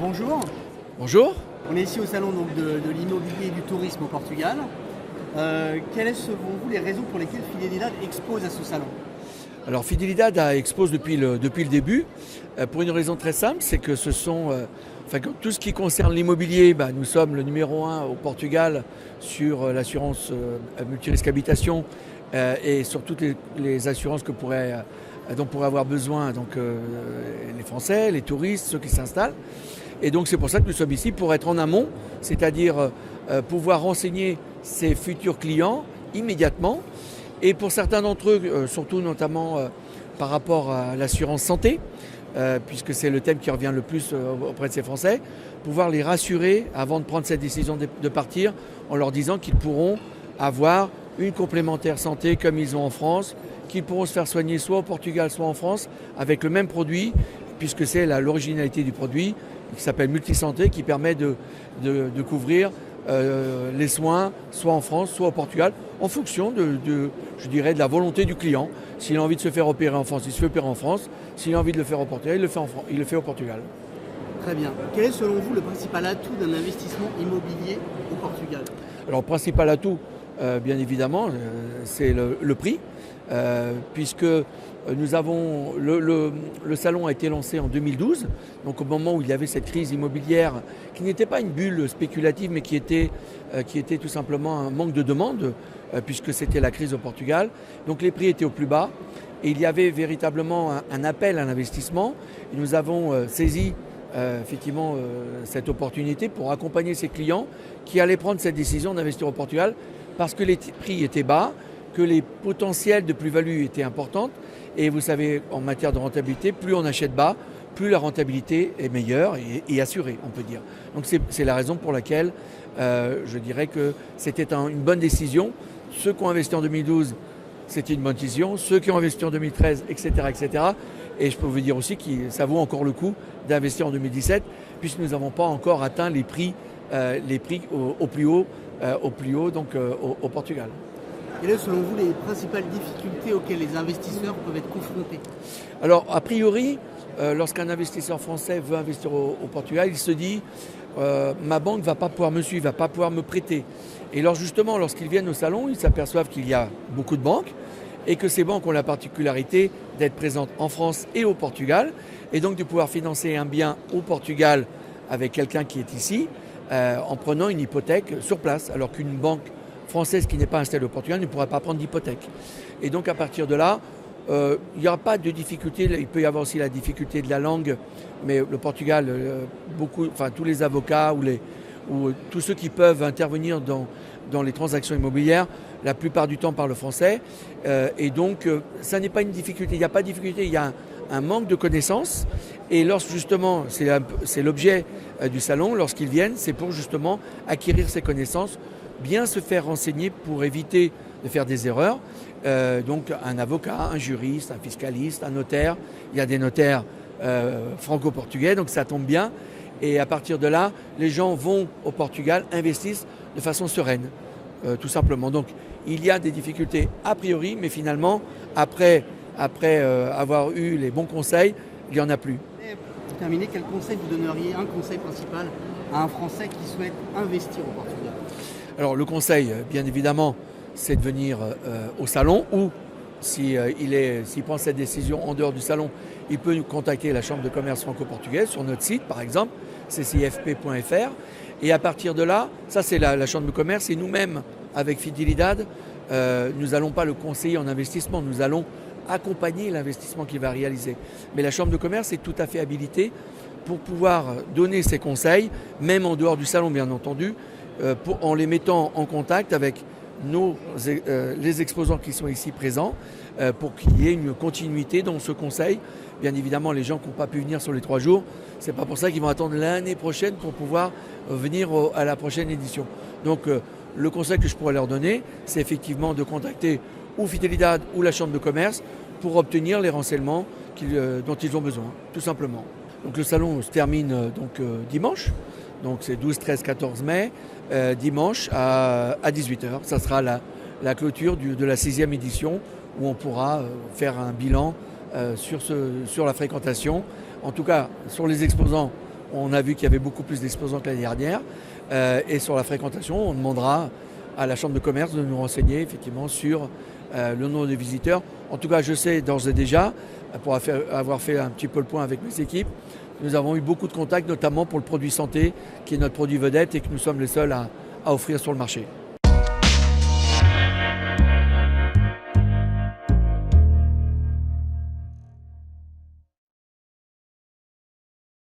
Bonjour, Bonjour. on est ici au salon donc, de l'immobilier et du tourisme au Portugal. Quelles sont selon vous les raisons pour lesquelles Fidelidade expose à ce salon? Alors Fidelidad expose depuis le début pour une raison très simple, c'est que tout ce qui concerne l'immobilier, nous sommes le numéro 1 au Portugal sur l'assurance multirisque habitation et sur toutes les assurances dont pourraient avoir besoin les Français, les touristes, ceux qui s'installent. Et donc c'est pour ça que nous sommes ici pour être en amont, c'est-à-dire pouvoir renseigner ses futurs clients immédiatement. Et pour certains d'entre eux, surtout notamment par rapport à l'assurance santé, puisque c'est le thème qui revient le plus auprès de ces Français, pouvoir les rassurer avant de prendre cette décision de partir en leur disant qu'ils pourront avoir une complémentaire santé comme ils ont en France, qu'ils pourront se faire soigner soit au Portugal, soit en France, avec le même produit, puisque c'est l'originalité du produit, qui s'appelle Multisanté, qui permet de couvrir les soins, soit en France, soit au Portugal, en fonction de la volonté du client. S'il a envie de se faire opérer en France, il se fait opérer en France. S'il a envie de le faire au Portugal, il le fait au Portugal. Très bien. Quel est selon vous le principal atout d'un investissement immobilier au Portugal? Alors, le principal atout, bien évidemment, c'est le prix, puisque nous avons le salon a été lancé en 2012, donc au moment où il y avait cette crise immobilière qui n'était pas une bulle spéculative, mais qui était tout simplement un manque de demande, puisque c'était la crise au Portugal. Donc les prix étaient au plus bas et il y avait véritablement un appel à l'investissement. Et nous avons saisi effectivement cette opportunité pour accompagner ces clients qui allaient prendre cette décision d'investir au Portugal parce que les prix étaient bas, que les potentiels de plus-value étaient importants. Et vous savez, en matière de rentabilité, plus on achète bas, plus la rentabilité est meilleure et assurée, on peut dire. Donc c'est la raison pour laquelle je dirais que c'était une bonne décision. Ceux qui ont investi en 2012, c'était une bonne décision. Ceux qui ont investi en 2013, etc., etc. Et je peux vous dire aussi que ça vaut encore le coup d'investir en 2017, puisque nous n'avons pas encore atteint les prix au plus haut, donc au Portugal. Quelles sont selon vous les principales difficultés auxquelles les investisseurs peuvent être confrontés? Alors, a priori, lorsqu'un investisseur français veut investir au Portugal, il se dit ma banque ne va pas pouvoir me suivre, ne va pas pouvoir me prêter. Et justement, lorsqu'ils viennent au salon, ils s'aperçoivent qu'il y a beaucoup de banques et que ces banques ont la particularité d'être présentes en France et au Portugal, et donc de pouvoir financer un bien au Portugal avec quelqu'un qui est ici en prenant une hypothèque sur place, alors qu'une banque française qui n'est pas installée au Portugal ne pourra pas prendre d'hypothèque. Et donc à partir de là, il n'y aura pas de difficulté. Il peut y avoir aussi la difficulté de la langue, mais le Portugal, tous les avocats ou tous ceux qui peuvent intervenir dans les transactions immobilières, la plupart du temps parlent français. Et donc ça n'est pas une difficulté. Il n'y a pas de difficulté, il y a un manque de connaissances. Et justement, c'est l'objet du salon, lorsqu'ils viennent, c'est pour justement acquérir ces connaissances, bien se faire renseigner pour éviter de faire des erreurs. Donc un avocat, un juriste, un fiscaliste, un notaire. Il y a des notaires franco-portugais, donc ça tombe bien. Et à partir de là, les gens vont au Portugal, investissent de façon sereine, tout simplement. Donc il y a des difficultés a priori, mais finalement, après avoir eu les bons conseils, il n'y en a plus. Pour terminer, quel conseil vous donneriez, un conseil principal à un Français qui souhaite investir au Portugal? Alors le conseil, bien évidemment, c'est de venir au salon ou s'il prend cette décision en dehors du salon, il peut nous contacter la Chambre de commerce franco-portugaise sur notre site, par exemple, ccfp.fr. Et à partir de là, ça c'est la Chambre de commerce, et nous-mêmes, avec Fidelidad, nous n'allons pas le conseiller en investissement, nous allons accompagner l'investissement qu'il va réaliser. Mais la Chambre de commerce est tout à fait habilitée pour pouvoir donner ses conseils, même en dehors du salon, bien entendu, en les mettant en contact avec les exposants qui sont ici présents, pour qu'il y ait une continuité dans ce conseil. Bien évidemment, les gens qui n'ont pas pu venir sur les 3 jours, c'est pas pour ça qu'ils vont attendre l'année prochaine pour pouvoir venir à la prochaine édition. Donc le conseil que je pourrais leur donner, c'est effectivement de contacter ou Fidelidad ou la Chambre de commerce pour obtenir les renseignements dont ils ont besoin, tout simplement. Donc le salon se termine dimanche, donc c'est 12, 13, 14 mai, dimanche à 18h. Ça sera la clôture de la 6e édition où on pourra faire un bilan sur la fréquentation. En tout cas, sur les exposants, On a vu qu'il y avait beaucoup plus d'exposants que l'année dernière. Et sur la fréquentation, on demandera à la Chambre de commerce de nous renseigner effectivement sur le nombre de visiteurs. En tout cas, je sais d'ores et déjà, pour avoir fait un petit peu le point avec mes équipes, nous avons eu beaucoup de contacts, notamment pour le produit santé, qui est notre produit vedette et que nous sommes les seuls à offrir sur le marché.